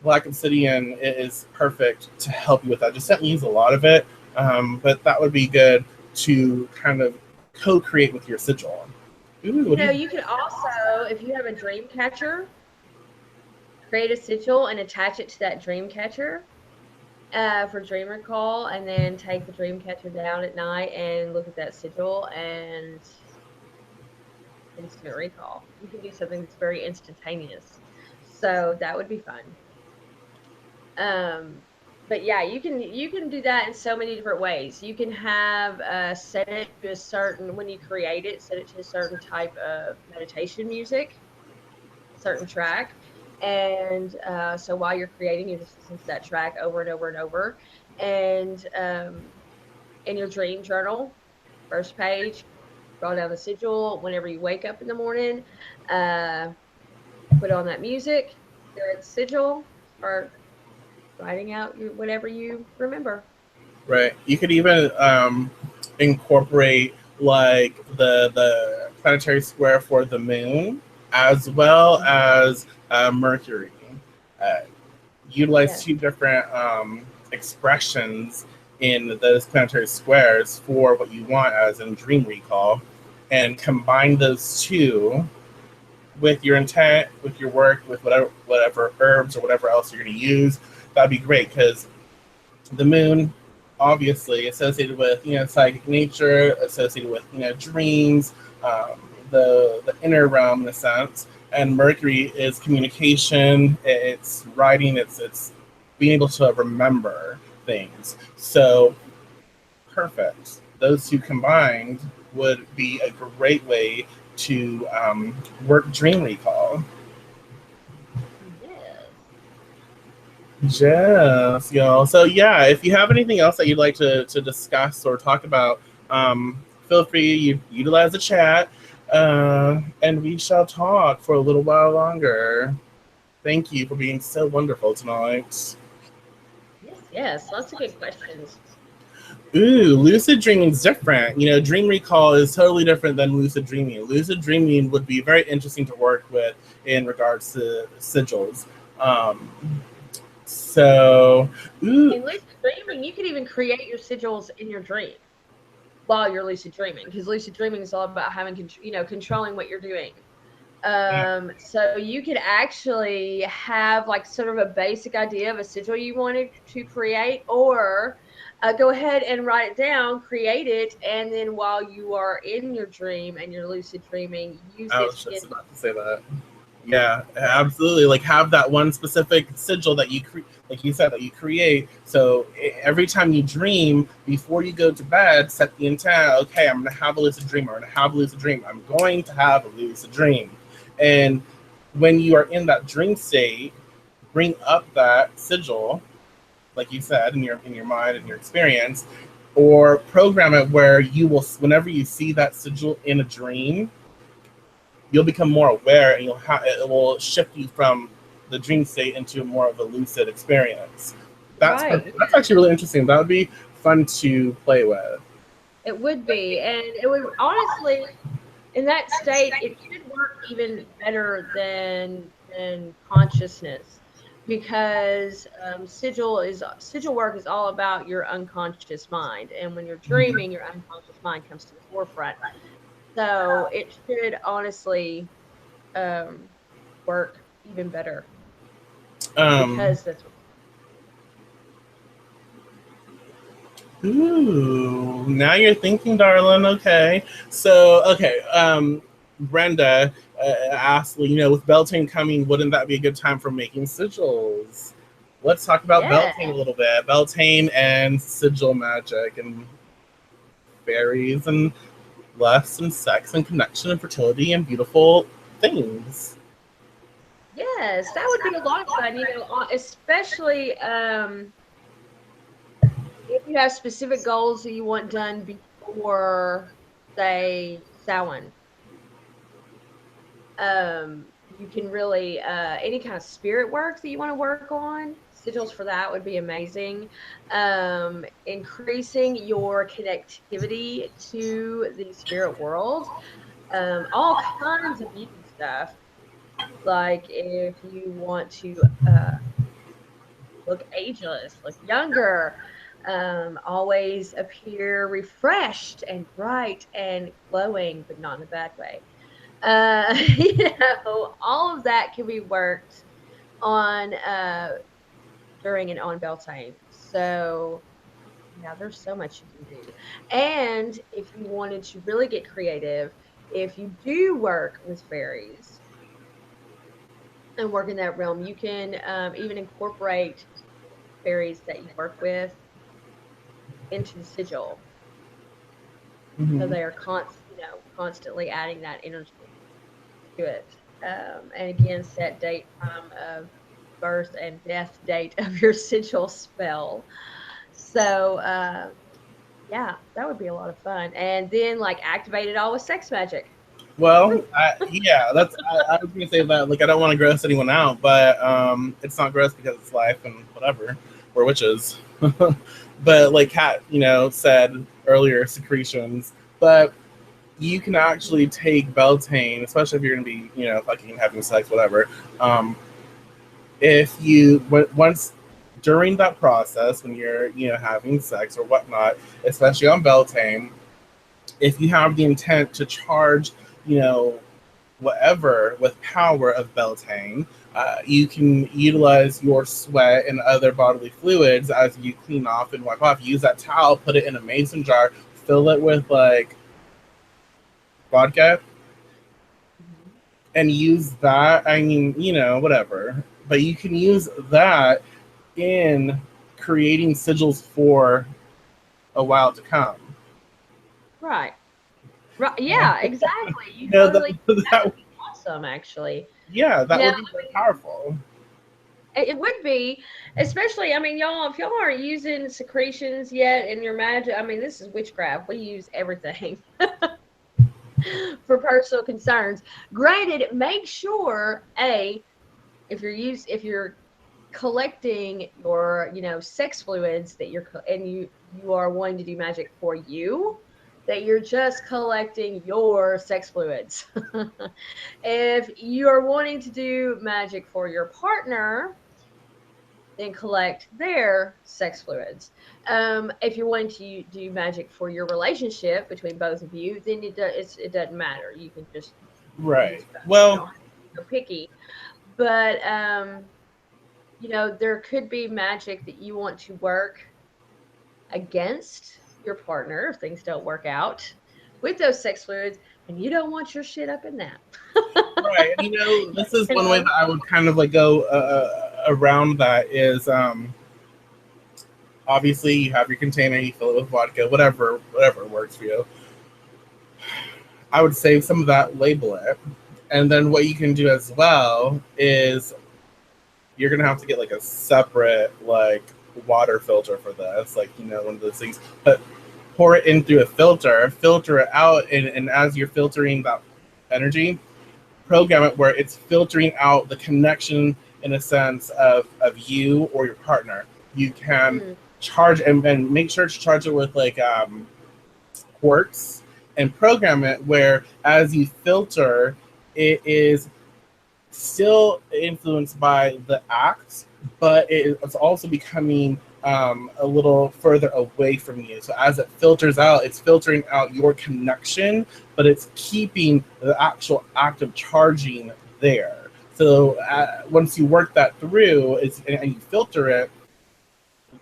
Black Obsidian is perfect to help you with that. Just don't use a lot of it, but that would be good to kind of co-create with your sigil. Ooh, you can also, if you have a dream catcher, create a sigil and attach it to that dream catcher for dream recall, and then take the dream catcher down at night and look at that sigil and instant recall. You can do something that's very instantaneous. So that would be fun. But yeah, you can do that in so many different ways. You can have set it to a certain, when you create it, set it to a certain type of meditation music, a certain track. And so while you're creating, you just listen to that track over and over and over. And in your dream journal, first page, draw down the sigil. Whenever you wake up in the morning, put on that music, stare at the sigil, start writing out whatever you remember. Right. You could even incorporate like the planetary square for the moon, as well as Mercury. Uh, utilize two different expressions in those planetary squares for what you want, as in dream recall, and combine those two with your intent, with your work, with whatever herbs or whatever else you're going to use. That'd be great, because the moon, obviously associated with psychic nature, associated with dreams, the inner realm in a sense, and Mercury is communication, it's writing, it's being able to remember things. So perfect. Those two combined would be a great way to work dream recall. Yes, y'all. So yeah, if you have anything else that you'd like to discuss or talk about, feel free to utilize the chat, and we shall talk for a little while longer. Thank you for being so wonderful tonight. Yes, lots of good questions. Ooh, lucid dreaming is different. Dream recall is totally different than lucid dreaming. Lucid dreaming would be very interesting to work with in regards to sigils. So, in lucid dreaming, you could even create your sigils in your dream while you're lucid dreaming, because lucid dreaming is all about having, controlling what you're doing. So you could actually have like sort of a basic idea of a sigil you wanted to create, or go ahead and write it down, create it, and then while you are in your dream and you're lucid dreaming, use it. I was just about to say that. Yeah, absolutely. Like, have that one specific sigil that you like you said, that you create. So every time you dream, before you go to bed, set the intent. Okay, I'm gonna have a lucid dream. I'm gonna have a lucid dream. I'm going to have a lucid dream. And when you are in that dream state, bring up that sigil, like you said, in your mind and your experience, or program it where you will, whenever you see that sigil in a dream, you'll become more aware, and it will shift you from the dream state into more of a lucid experience. That's actually really interesting. That would be fun to play with. It would be, and it would honestly, in that state, it should work even better than consciousness, because sigil work is all about your unconscious mind, and when you're dreaming, your unconscious mind comes to the forefront. So it should honestly work even better, because that's. Ooh, now you're thinking, darling. Okay, so Brenda asked, with Beltane coming, wouldn't that be a good time for making sigils? Let's talk about Beltane a little bit. Beltane and sigil magic and fairies and lust and sex and connection and fertility and beautiful things. Yes, that would be a lot of fun, especially if you have specific goals that you want done before, say, Samhain, you can really any kind of spirit work that you want to work on, sigils for that would be amazing. Increasing your connectivity to the spirit world, all kinds of beauty stuff. Like if you want to look ageless, look younger, always appear refreshed and bright and glowing, but not in a bad way. All of that can be worked on during and on Beltane. So yeah, there's so much you can do. And if you wanted to really get creative, if you do work with fairies and work in that realm, you can even incorporate fairies that you work with into the sigil. So Mm-hmm. they are constantly adding that energy to it. And again, set date, time of birth, and death date of your sigil spell. So yeah, that would be a lot of fun. And then like activate it all with sex magic. Well, yeah, I was gonna say that. Like, I don't want to gross anyone out, but it's not gross because it's life and whatever. We're witches. But like Kat, said earlier, secretions. But you can actually take Beltane, especially if you're gonna be, fucking having sex, whatever. If you once during that process when you're, having sex or whatnot, especially on Beltane, if you have the intent to charge, you know, whatever with power of Beltane, you can utilize your sweat and other bodily fluids as you clean off and wipe off. Use that towel, put it in a mason jar, fill it with like vodka, Mhm. and use that. I mean, whatever. But you can use that in creating sigils for a while to come. Right. Right. Yeah, exactly. You You know, that, totally, that would that be awesome, actually. yeah, You that know, would be very powerful. it would be, especially, I mean, y'all, if y'all aren't using secretions yet in your magic, I mean, this is witchcraft. We use everything for personal concerns. Granted, make sure, if you're collecting your, sex fluids that and you are wanting to do magic for you, that you're just collecting your sex fluids. If you're wanting to do magic for your partner, then collect their sex fluids. If you're wanting to do magic for your relationship between both of you, then it doesn't matter. You can just Right. use both. You Well, don't have to be so picky. But there could be magic that you want to work against your partner if things don't work out with those sex fluids, and you don't want your shit up in that. right. And this is you one way know? that I would kind of like go around that is obviously you have your container, you fill it with vodka, whatever works for you. I would save some of that, label it, and then what you can do as well is you're gonna have to get like a separate like water filter for this, like one of those things. But pour it in through a filter it out, and as you're filtering that energy, program it where it's filtering out the connection in a sense of you or your partner. You can Mm, charge and make sure to charge it with like quartz and program it where as you filter, it is still influenced by the act, but it's also becoming a little further away from you. So as it filters out, it's filtering out your connection, but it's keeping the actual act of charging there. So once you work that through and you filter it,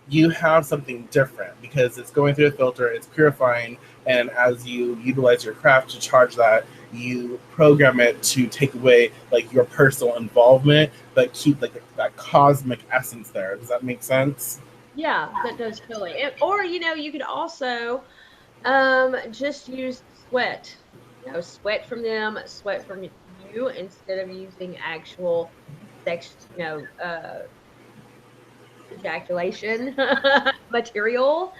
you have something different because it's going through a filter, it's purifying, and as you utilize your craft to charge that, you program it to take away like your personal involvement, but keep like that cosmic essence there. Does that make sense? yeah, that does totally. Or you could also just use sweat. Sweat from them, sweat from you, instead of using actual sex, ejaculation material,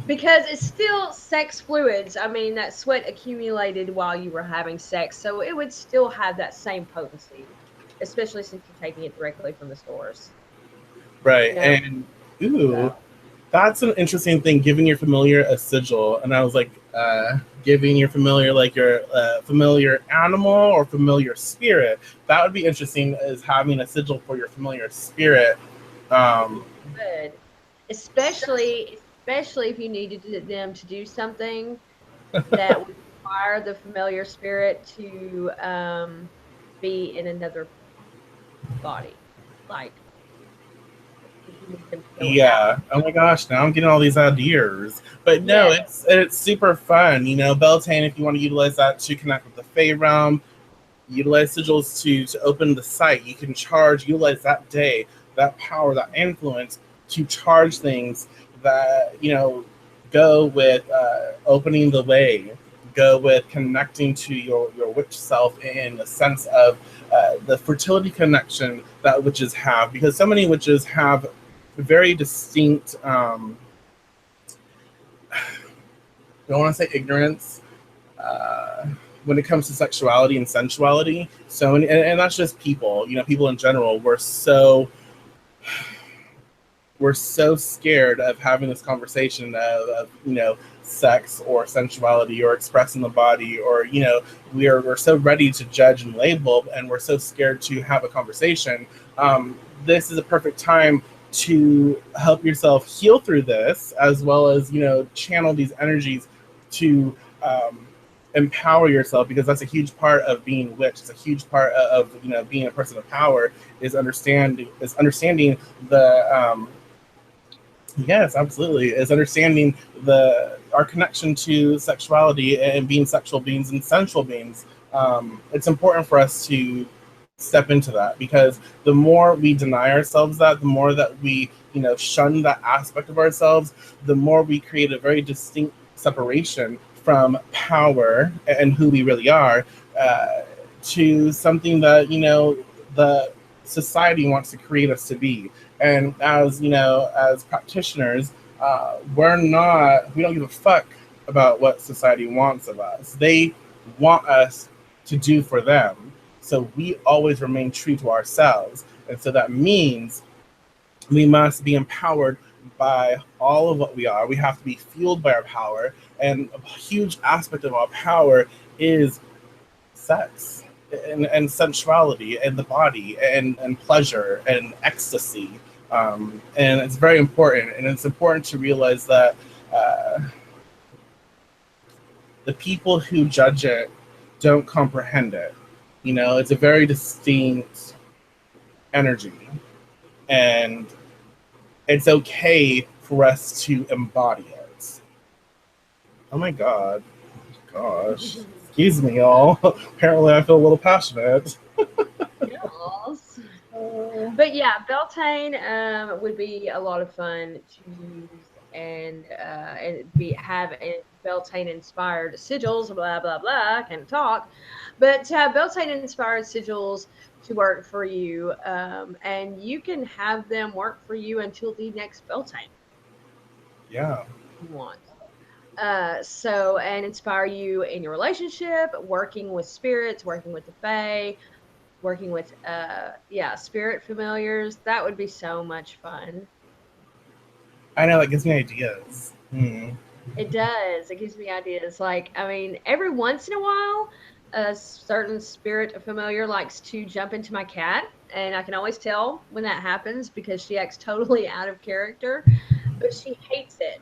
because it's still sex fluids. I mean, that sweat accumulated while you were having sex, so it would still have that same potency, especially since you're taking it directly from the source. Right. You know, And ooh, so that's an interesting thing, giving your familiar a sigil. And I was like, giving your familiar like your familiar animal or familiar spirit. That would be interesting, is having a sigil for your familiar spirit. you Um, could, especially if you needed them to do something that would require the familiar spirit to be in another body, like if you need them to go out. yeah. Oh my gosh, now I'm getting all these ideas. But no, Yeah, it's super fun. You know, Beltane, if you want to utilize that to connect with the Fey realm, utilize sigils to open the site. You can utilize that day, that power, that influence to charge things that, go with opening the way, go with connecting to your witch self in the sense of the fertility connection that witches have, because so many witches have very distinct, I don't want to say ignorance, uh, when it comes to sexuality and sensuality. So, and that's just people, people in general. We're so scared of having this conversation of sex or sensuality or expressing the body, or we're so ready to judge and label, and we're so scared to have a conversation. This is a perfect time to help yourself heal through this, as well as channel these energies to empower yourself, because that's a huge part of being witch. It's a huge part of being a person of power, is understanding the yes, absolutely. Is understanding our connection to sexuality and being sexual beings and sensual beings. It's important for us to step into that, because the more we deny ourselves that, the more that we, shun that aspect of ourselves, the more we create a very distinct separation from power and who we really are, to something that, the society wants to create us to be. And as practitioners, we don't give a fuck about what society wants of us. They want us to do for them. So we always remain true to ourselves. And so that means we must be empowered by all of what we are. We have to be fueled by our power. And a huge aspect of our power is sex and sensuality and the body and pleasure and ecstasy. And it's very important. And it's important to realize that the people who judge it don't comprehend it. It's a very distinct energy. And it's okay for us to embody it. Oh my God. Gosh. Excuse me, y'all. Apparently I feel a little passionate. yes. But yeah, Beltane would be a lot of fun to use, and have a Beltane inspired sigils, blah blah blah. Can talk, but to have Beltane inspired sigils to work for you, and you can have them work for you until the next Beltane Yeah. you want. So, and inspire you in your relationship, working with spirits, working with the Fae, working with spirit familiars. That would be so much fun. I know, that gives me ideas. It does. It gives me ideas. Like, I mean, every once in a while, a certain spirit familiar likes to jump into my cat, and I can always tell when that happens because she acts totally out of character, but she hates it.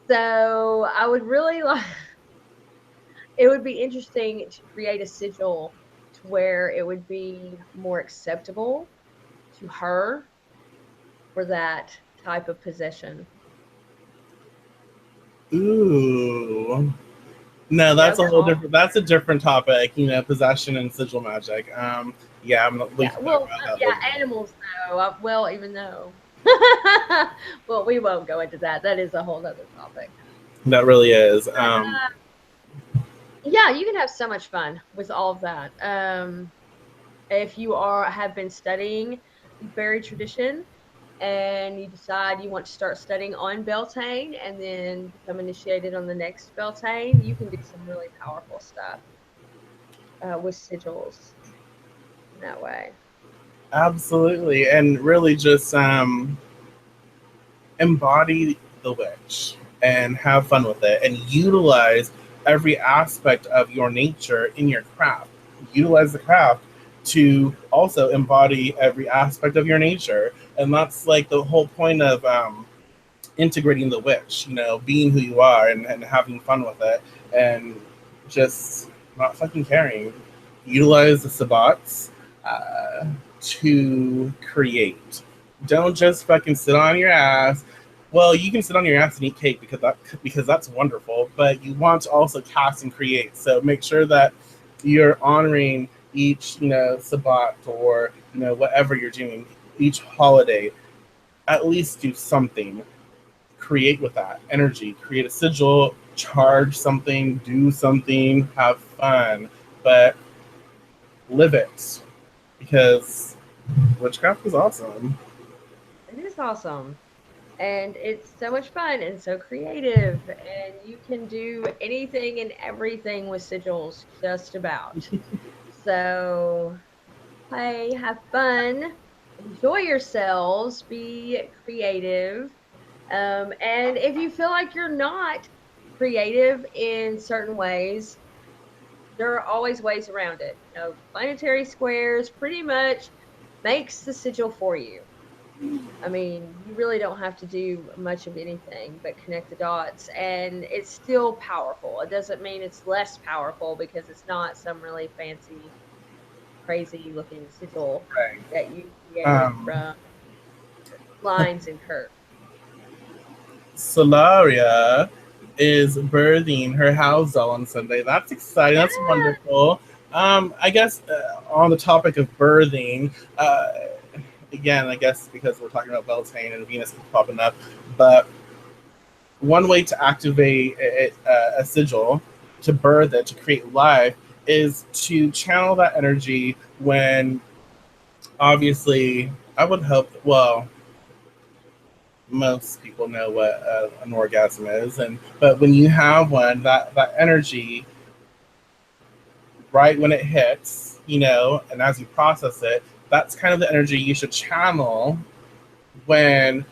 So I would really like. It would be interesting to create a sigil to where it would be more acceptable to her for that type of possession. Ooh. No, Yeah, we're all that's a different topic, possession and sigil magic. Yeah, we yeah. can talk Well, about that yeah, later. animals though. Well, even though. Well, we won't go into that. That is a whole other topic. That really is. Yeah, you can have so much fun with all of that. If you have been studying the fairy tradition, and you decide you want to start studying on Beltane and then become initiated on the next Beltane, you can do some really powerful stuff with sigils in that way. Absolutely. And really just embody the witch and have fun with it and utilize every aspect of your nature in your craft. Utilize the craft to also embody every aspect of your nature. And that's like the whole point of integrating the witch, being who you are and having fun with it and just not fucking caring. Utilize the sabbats to create. Don't just fucking sit on your ass. Well, you can sit on your ass and eat cake because that's wonderful, but you want to also cast and create. So make sure that you're honoring each, sabbat or whatever you're doing, each holiday. At least do something. Create with that energy. Create a sigil. Charge something. Do something. Have fun, but live it because witchcraft is awesome. It is awesome. And it's so much fun and so creative. And you can do anything and everything with sigils, just about. So play, have fun, enjoy yourselves, be creative. And if you feel like you're not creative in certain ways, there are always ways around it. Planetary squares pretty much makes the sigil for you. I mean, you really don't have to do much of anything but connect the dots, and it's still powerful. It doesn't mean it's less powerful because it's not some really fancy, crazy looking sigil Right. that you created from lines and curves. Solaria is birthing her house doll on Sunday. That's exciting. That's wonderful. I guess on the topic of birthing, again, I guess because we're talking about Beltane and Venus popping up, but one way to activate a sigil, to birth it, to create life, is to channel that energy when, obviously, I would hope, well, most people know what an orgasm is, but when you have one, that energy, right when it hits, and as you process it, that's kind of the energy you should channel when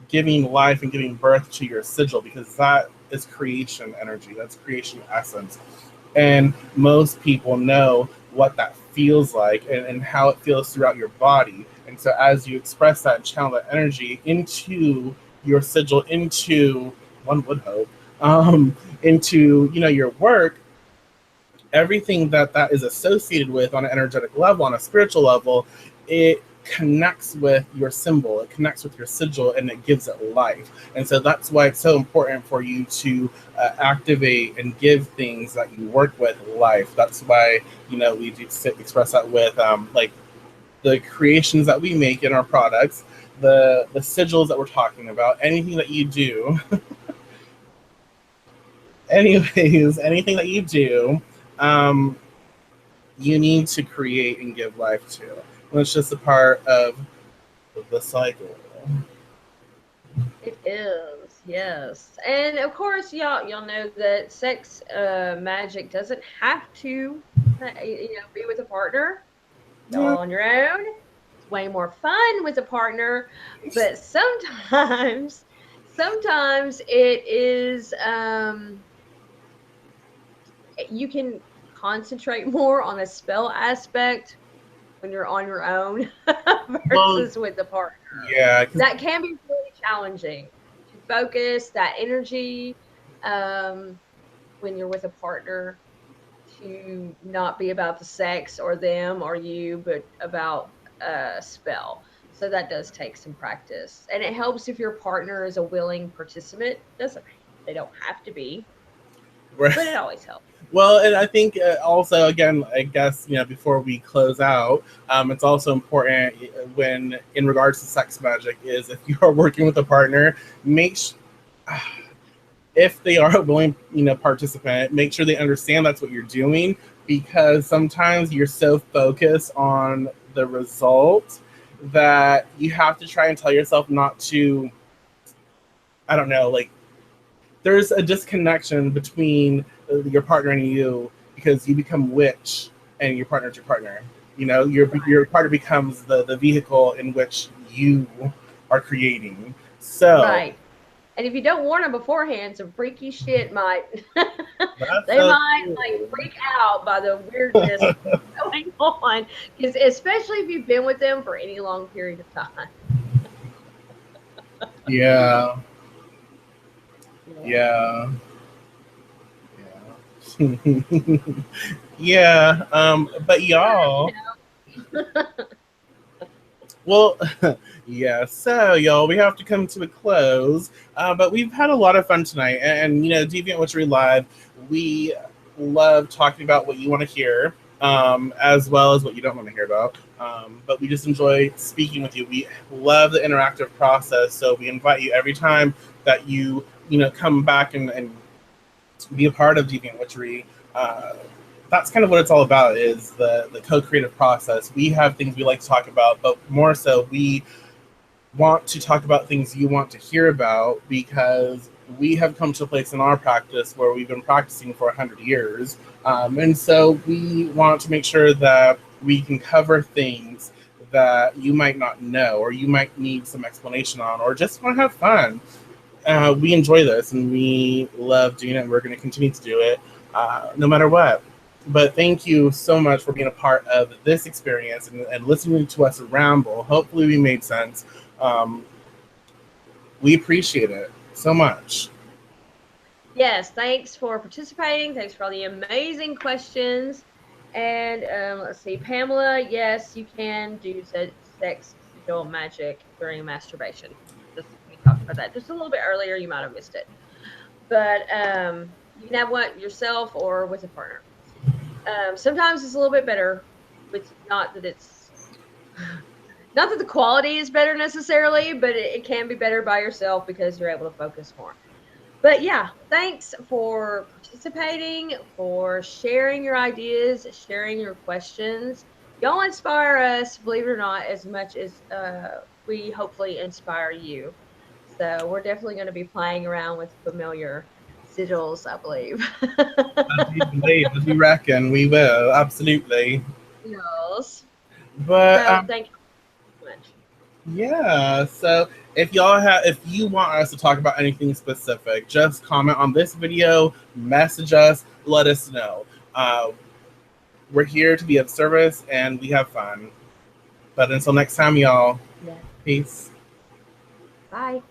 giving life and giving birth to your sigil, because that is creation energy. That's creation essence. And most people know what that feels like and how it feels throughout your body. And so as you express that and channel that energy into your sigil, into, one would hope, into, your work, everything that is associated with on an energetic level, on a spiritual level, it connects with your symbol, it connects with your sigil, and it gives it life. And so that's why it's so important for you to activate and give things that you work with life. That's why, we do express that with like the creations that we make in our products, the sigils that we're talking about, anything that you do. Anyways, anything that you do, you need to create and give life to. And it's just a part of the cycle. It is, yes. And of course, y'all know that sex magic doesn't have to, be with a partner. It's all on your own. It's way more fun with a partner, but sometimes it is you can concentrate more on the spell aspect when you're on your own versus with the partner. Yeah, that can be really challenging to focus that energy when you're with a partner, to not be about the sex or them or you, but about a spell. So that does take some practice, and it helps if your partner is a willing participant. They don't have to be, but it always helps. Well, and I think also, again, I guess, before we close out, it's also important when, in regards to sex magic, is if you are working with a partner, if they are a willing, participant, make sure they understand that's what you're doing, because sometimes you're so focused on the result that you have to try and tell yourself not to, I don't know, like there's a disconnection between your partner and you because you become witch and your partner's your partner. You know, your partner becomes the vehicle in which you are creating. So Right. And if you don't warn them beforehand, some freaky shit might that's they so might cool. like freak out by the weirdness going on. Because especially if you've been with them for any long period of time. Yeah. Yeah. Yeah. Yeah. But y'all, well, yeah. So y'all, we have to come to a close. But we've had a lot of fun tonight, and you know, Deviant Witchery Live, we love talking about what you want to hear, as well as what you don't want to hear about. But we just enjoy speaking with you. We love the interactive process, so we invite you every time that you know come back and be a part of Deviant Witchery. That's kind of what it's all about, is the co-creative process. We have things we like to talk about, but more so we want to talk about things you want to hear about, because we have come to a place in our practice where we've been practicing for 100 years. And so we want to make sure that we can cover things that you might not know, or you might need some explanation on, or just want to have fun. We enjoy this and we love doing it, and we're going to continue to do it no matter what. But thank you so much for being a part of this experience and listening to us ramble. Hopefully we made sense. Um, we appreciate it so much. Yes, thanks for participating. Thanks for all the amazing questions. And let's see, Pamela, yes, you can do sex sigil magic during masturbation. Just we talked about that just a little bit earlier. You might have missed it, but you can have one yourself or with a partner. Sometimes it's a little bit better, with not that it's not that the quality is better necessarily, but it can be better by yourself because you're able to focus more. But yeah, thanks for participating, for sharing your ideas, sharing your questions. Y'all inspire us, believe it or not, as much as we hopefully inspire you. So we're definitely going to be playing around with familiar sigils, I believe. As we believe, as we reckon, we will, absolutely. Yes. But So thank you so much. yeah, so if you want us to talk about anything specific, just comment on this video, message us, let us know. We're here to be of service and we have fun. But until next time, y'all, Yes. peace. Bye.